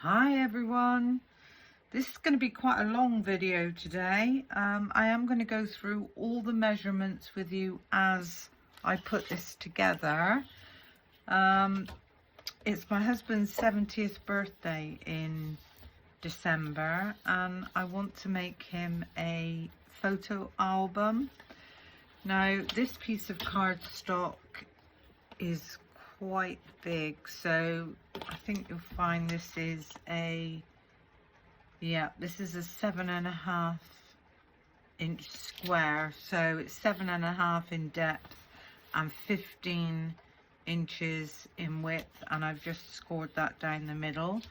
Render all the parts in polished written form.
Hi everyone, this is going to be quite a long video today. I am going to go through all the measurements with you as I put this together. It's my husband's 70th birthday in December and I want to make him a photo album. Now this piece of cardstock is quite big, so I think you'll find this is a 7.5 inch square, so it's 7.5 in depth and 15 inches in width, and I've just scored that down the middle.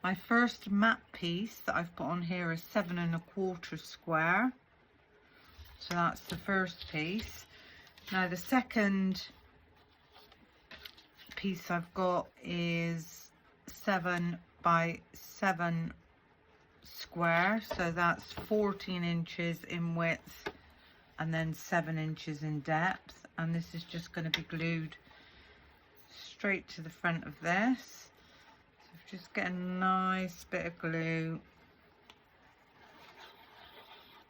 My first matte piece that I've put on here is 7.25 square, so that's the first piece. Now the second piece I've got is 7 by 7 square, so that's 14 inches in width and then 7 inches in depth, and this is just going to be glued straight to the front of this. So just get a nice bit of glue.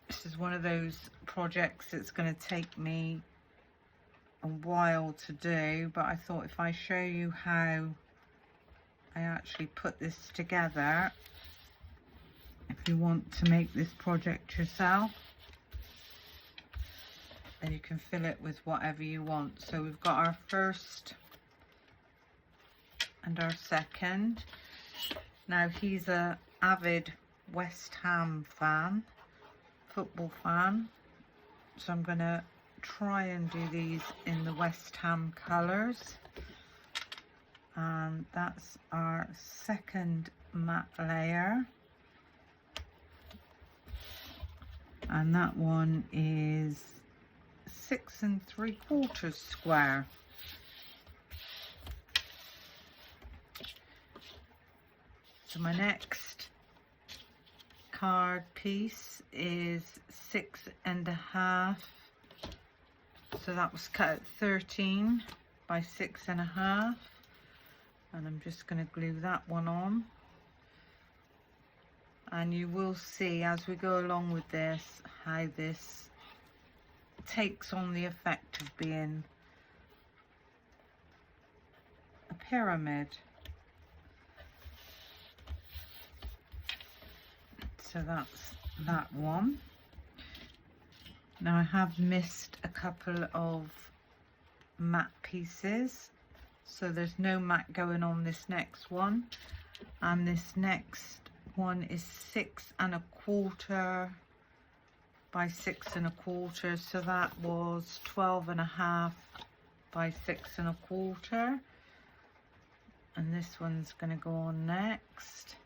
This is one of those projects that's going to take me a while to do, but I thought if I show you how I actually put this together, if you want to make this project yourself, then you can fill it with whatever you want. So we've got our first and our second. Now he's a avid West Ham fan, football fan, so I'm going to try and do these in the West Ham colours, and that's our second matte layer, and that one is 6 3/4 square. So my next card piece is 6.5. So that was cut at 13 by 6.5, and I'm just going to glue that one on. And you will see as we go along with this how this takes on the effect of being a pyramid. So that's that one. Now I have missed a couple of matte pieces, so there's no matte going on this next one, and this next one is 6.25 by 6.25, so that was 12.5 by 6.25, and this one's going to go on next.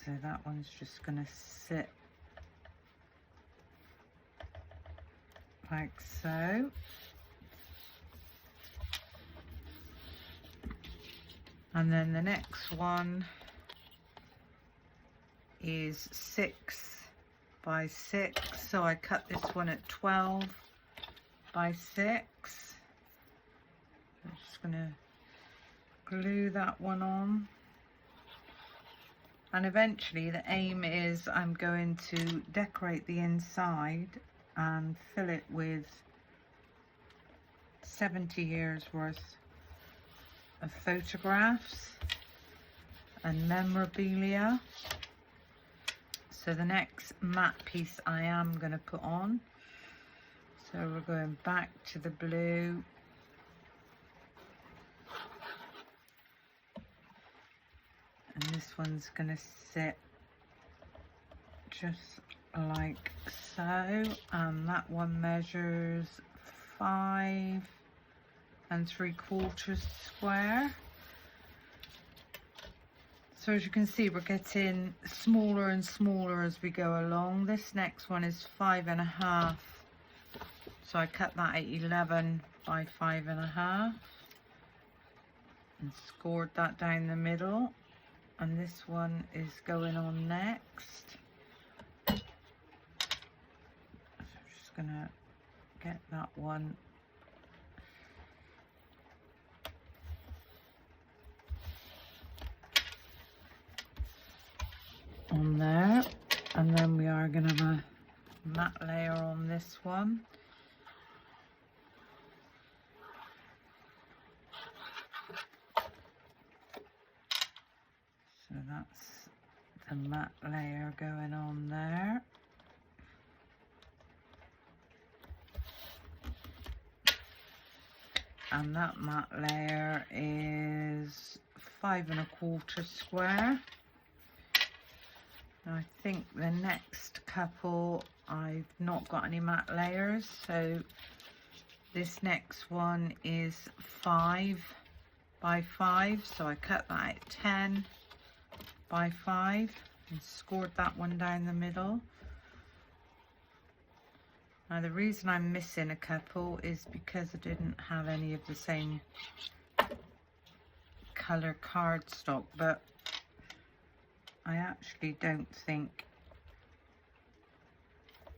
So that one's just going to sit like so. And then the next one is 6 by 6. So I cut this one at 12 by 6. I'm just going to glue that one on. And eventually the aim is I'm going to decorate the inside and fill it with 70 years worth of photographs and memorabilia. So the next matte piece I am going to put on. So we're going back to the blue. And this one's going to sit just like so, and that one measures 5 3/4 square. So as you can see, we're getting smaller and smaller as we go along. This next one is 5.5, so I cut that at 11 by 5.5 and scored that down the middle. And this one is going on next. gonna get that one on there, and then we are gonna have a matte layer on this one. So that's the matte layer going on there. And that matte layer is 5 1/4 square. I think the next couple I've not got any matte layers, so this next one is 5 by 5, so I cut that at 10 by 5 and scored that one down the middle. Now the reason I'm missing a couple is because I didn't have any of the same colour cardstock, but I actually don't think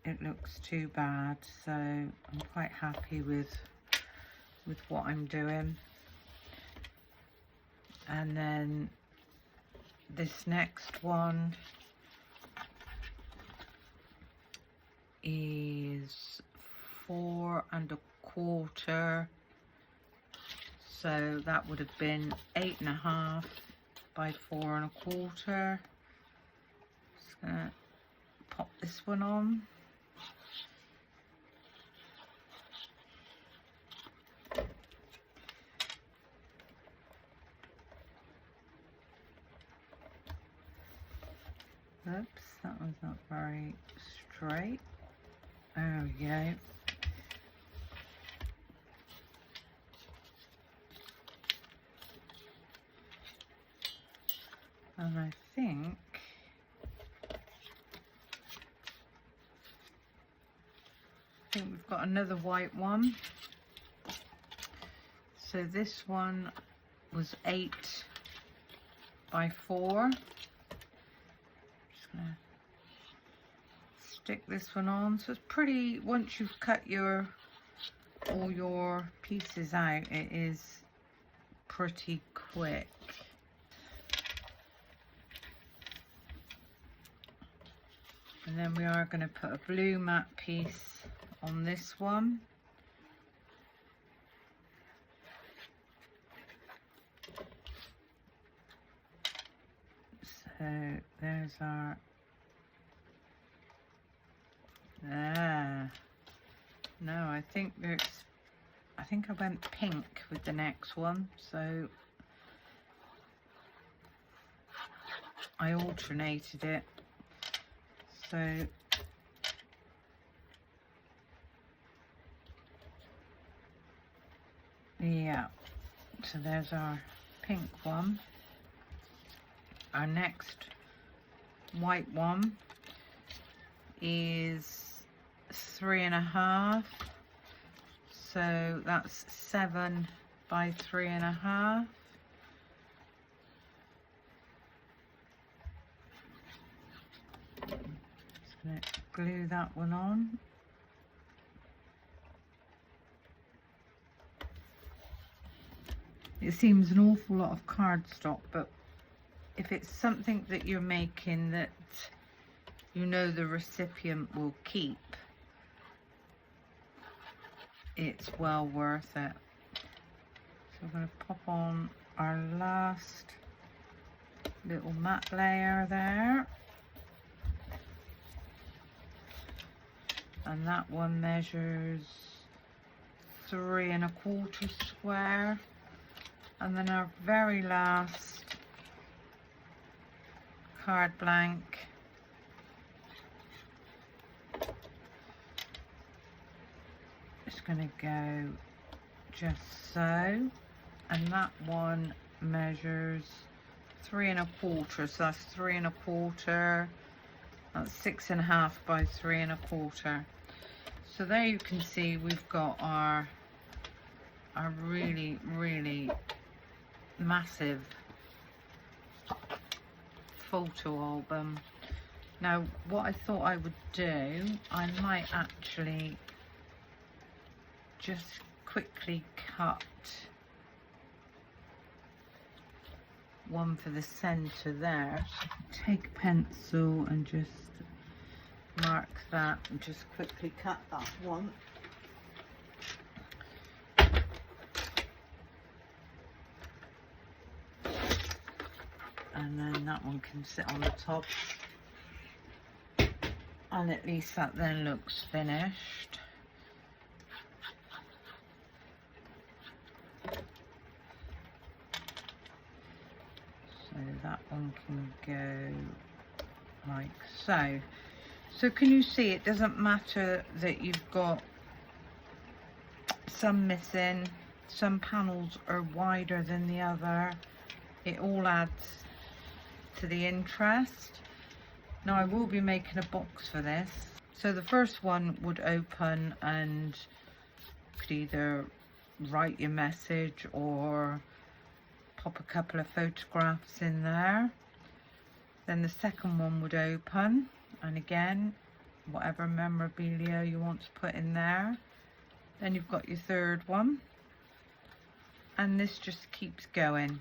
it looks too bad, so I'm quite happy with what I'm doing. And then this next one is 4 1/4, so that would have been 8 1/2 by 4 1/4. Just gonna pop this one on. Oops, that was not very straight. There we go. And I think we've got another white one. So this one was 8 by 4. Just gonna stick this one on. So it's pretty, once you've cut all your pieces out, it is pretty quick. And then we are going to put a blue matte piece on this one. So there's our, no, I think I went pink with the next one, so I alternated it. So yeah, so there's our pink one. Our next white one is 3 1/2, so that's 7 by 3 1/2. Just gonna glue that one on. It seems an awful lot of cardstock, but if it's something that you're making that you know the recipient will keep, it's well worth it. So we're going to pop on our last little matte layer there. And that one measures 3 1/4 square. And then our very last card blank is going to go just so, and that one measures 3 1/4, so that's 3 1/4, that's 6 1/2 by 3 1/4. So there you can see we've got our really, really massive photo album. Now, what I thought I would do, I might actually just quickly cut one for the center there. Take a pencil and just mark that and just quickly cut that one. And then that one can sit on the top. And at least that then looks finished. So that one can go like so. So can you see, it doesn't matter that you've got some missing, some panels are wider than the other. It all adds to the interest. Now I will be making a box for this. So the first one would open and you could either write your message or pop a couple of photographs in there. Then the second one would open, and again, whatever memorabilia you want to put in there. Then you've got your third one, and this just keeps going.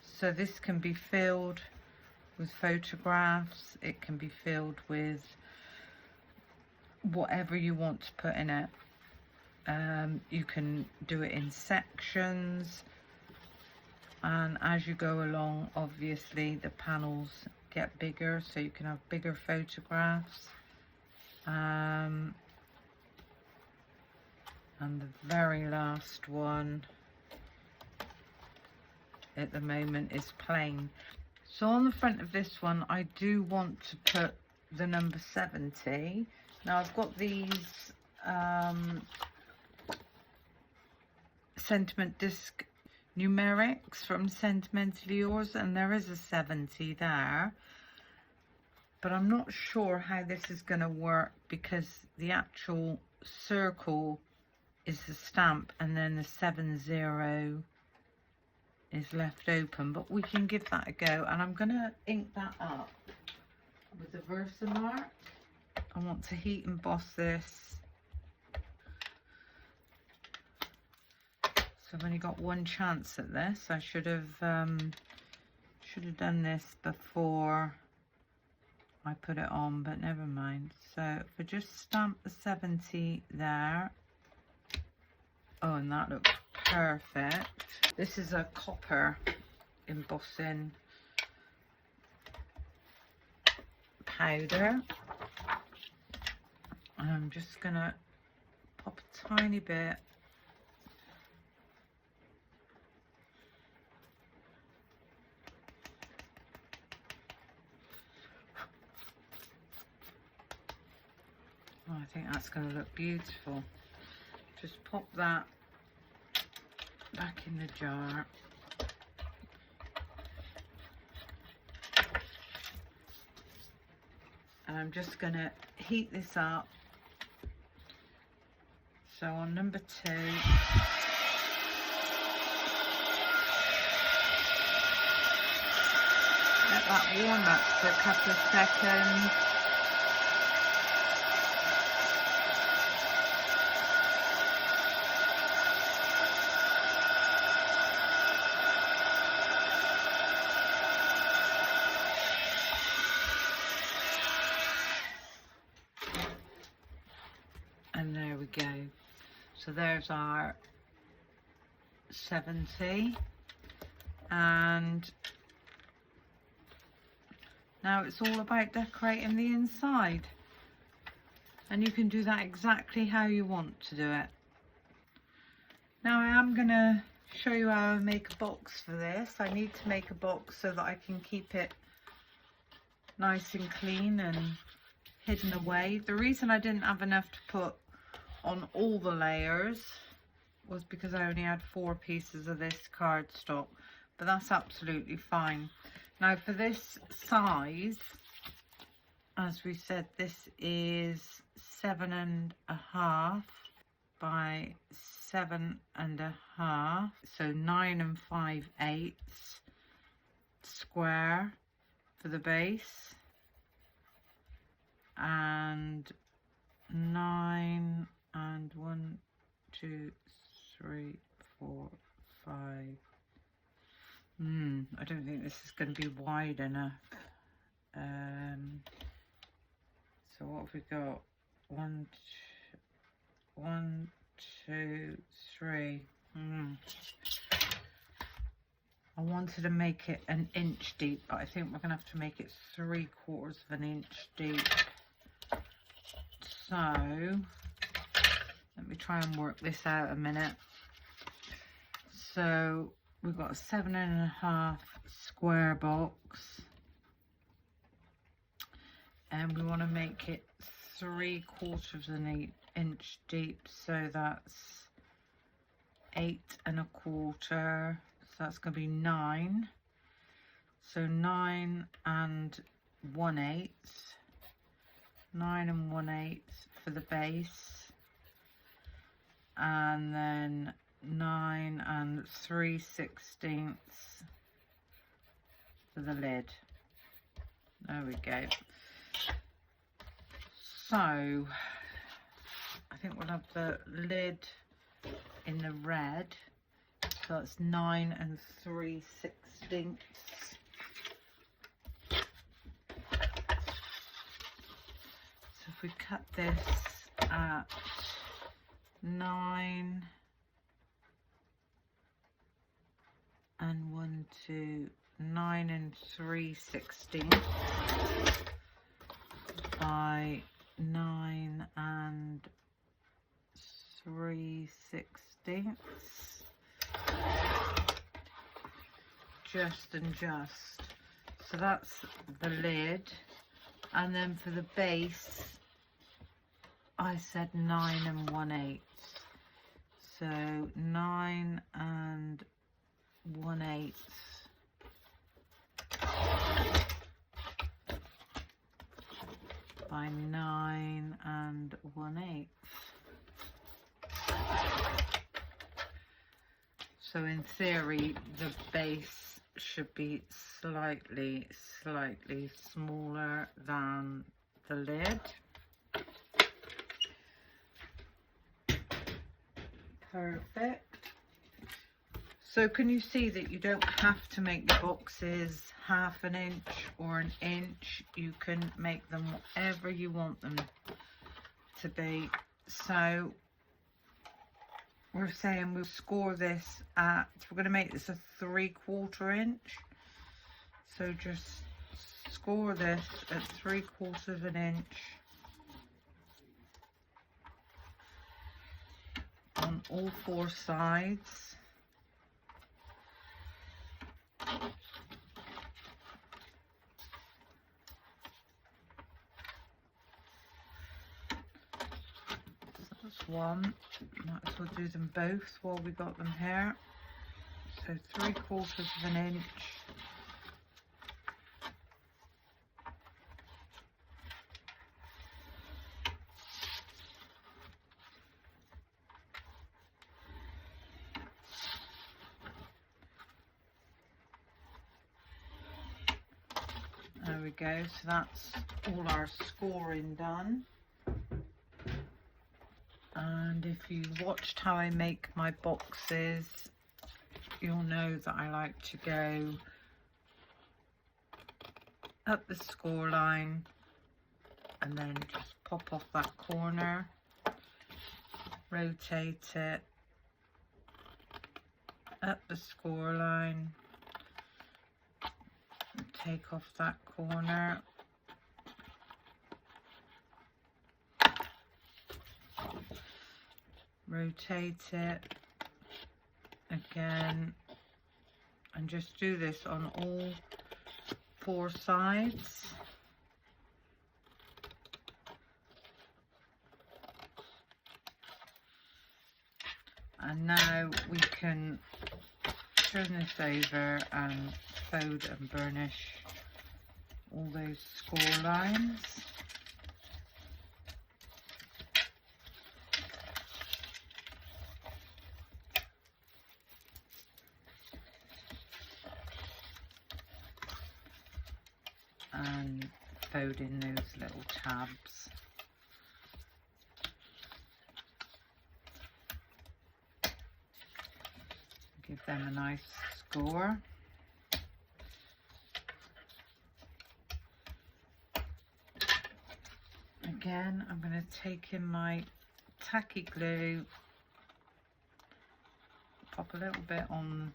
So this can be filled with photographs, it can be filled with whatever you want to put in it. You can do it in sections, and as you go along, obviously the panels get bigger, so you can have bigger photographs. And the very last one at the moment is plain. So on the front of this one, I do want to put the number 70. Now I've got these Sentiment Disc numerics from Sentimentally Yours, and there is a 70 there. But I'm not sure how this is going to work, because the actual circle is the stamp and then the 70 is left open, but we can give that a go. And I'm going to ink that up with the Versamark. I want to heat emboss this. So I've only got one chance at this. I should have done this before I put it on, but never mind. So if I just stamp the 70 there. Oh, and that looks perfect. This is a copper embossing powder. And I'm just gonna pop a tiny bit I think that's going to look beautiful. Just pop that back in the jar. And I'm just going to heat this up. So on number 2, let that warm up for a couple of seconds. And there we go. So there's our 70. And now it's all about decorating the inside. And you can do that exactly how you want to do it. Now I am going to show you how I make a box for this. I need to make a box so that I can keep it nice and clean and hidden away. The reason I didn't have enough to put on all the layers was because I only had 4 pieces of this cardstock, but that's absolutely fine. Now for this size, as we said, this is 7.5 by 7.5, so 9 5/8 square for the base. and 9 and 1, 2, 3, 4, 5. I don't think this is going to be wide enough. So what have we got? 1, 2, 3. I wanted to make it an inch deep, but I think we're going to have to make it 3/4 of an inch deep. So let me try and work this out a minute. So we've got a 7.5 square box, and we want to make it 3/4 of an inch deep, so that's 8.25. So that's going to be 9. So 9 and 1/8. 9 and 1/8 for the base, and then 9 and 3/16 for the lid. There we go. So I think we'll have the lid in the red. So that's 9 and 3/16. So if we cut this at 9 and 1, 2, 9 and 3/16 by 9 and 3/16, just and just. So that's the lid, and then for the base I said 9 and 1/8. So 9 and 1/8 by 9 and 1/8. So in theory the base should be slightly smaller than the lid. Perfect. So can you see that you don't have to make the boxes 1/2 inch or 1 inch? You can make them whatever you want them to be. So we're saying we'll score this at, we're going to make this a 3/4 inch. So just score this at 3/4 of an inch on all 4 sides. One, might as well do them both while we got them here. So 3/4 of an inch there we go. So that's all our scoring done. And if you watched how I make my boxes, you'll know that I like to go up the score line and then just pop off that corner, rotate it, up the score line, take off that corner, rotate it again, and just do this on all 4 sides. And now we can turn this over and fold and burnish all those score lines. And sewed in those little tabs. Give them a nice score. Again, I'm going to take in my tacky glue, pop a little bit on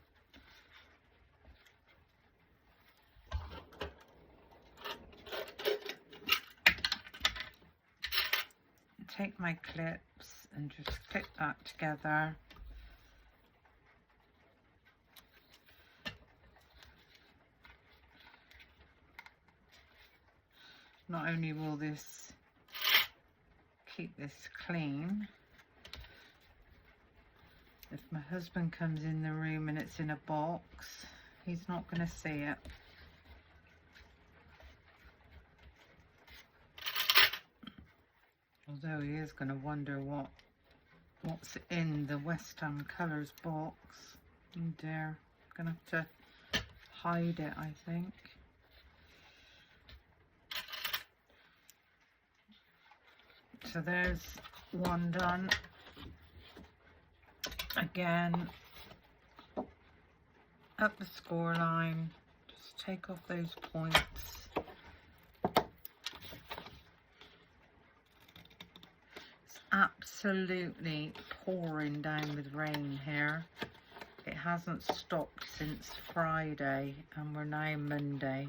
take my clips and just clip that together. Not only will this keep this clean, if my husband comes in the room and it's in a box, he's not going to see it. Although he is going to wonder what's in the West Ham Colours box. Oh dear, I'm going to have to hide it, I think. So there's one done. Again, up the score line, just take off those points. It's absolutely pouring down with rain here. It hasn't stopped since Friday and we're now Monday.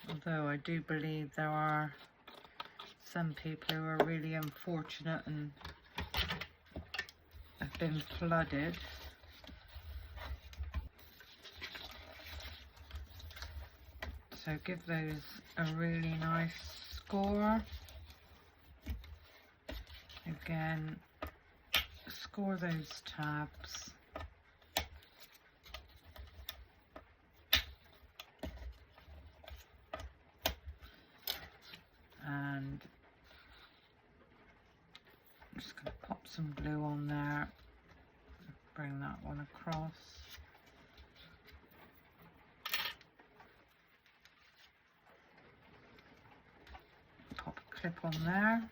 Although I do believe there are some people who are really unfortunate and have been flooded. So give those a really nice score. Again, score those tabs. And I'm just going to pop some glue on there, bring that one across. Pop a clip on there.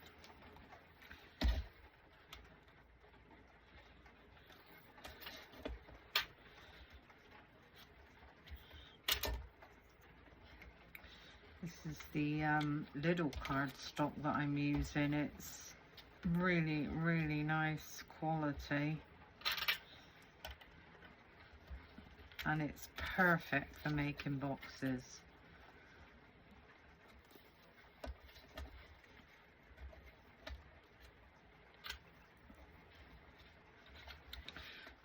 This is the Lidl cardstock that I'm using. It's really, really nice quality. And it's perfect for making boxes.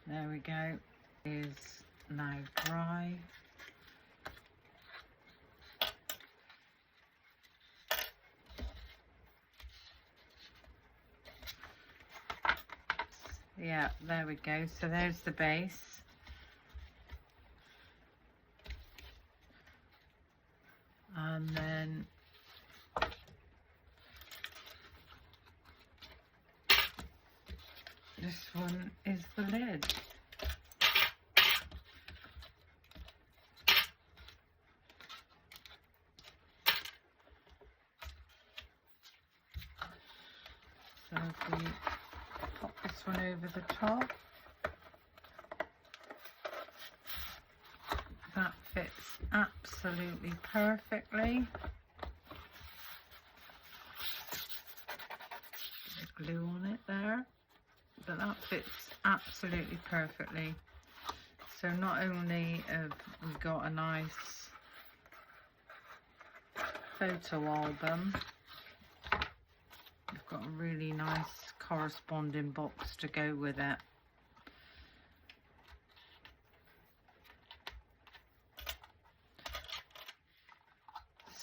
There we go. It is now dry. Yeah, there we go. So there's the base. And then this one is the lid. So if we pop this one over the top, that fits absolutely perfectly. There's glue on it there, but that fits absolutely perfectly. So not only have we got a nice photo album, we've got a really nice corresponding box to go with it.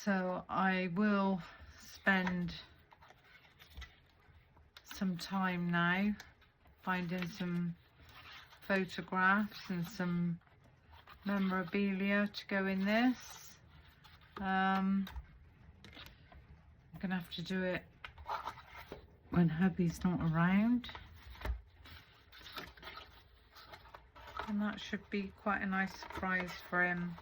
So I will spend some time now finding some photographs and some memorabilia to go in this. I'm gonna have to do it when hubby's not around. And that should be quite a nice surprise for him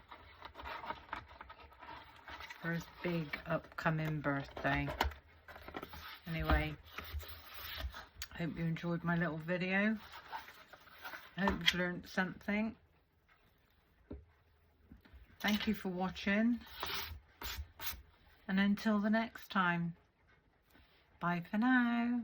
for his big upcoming birthday. Anyway, hope you enjoyed my little video. I hope you've learned something. Thank you for watching. And until the next time, bye for now.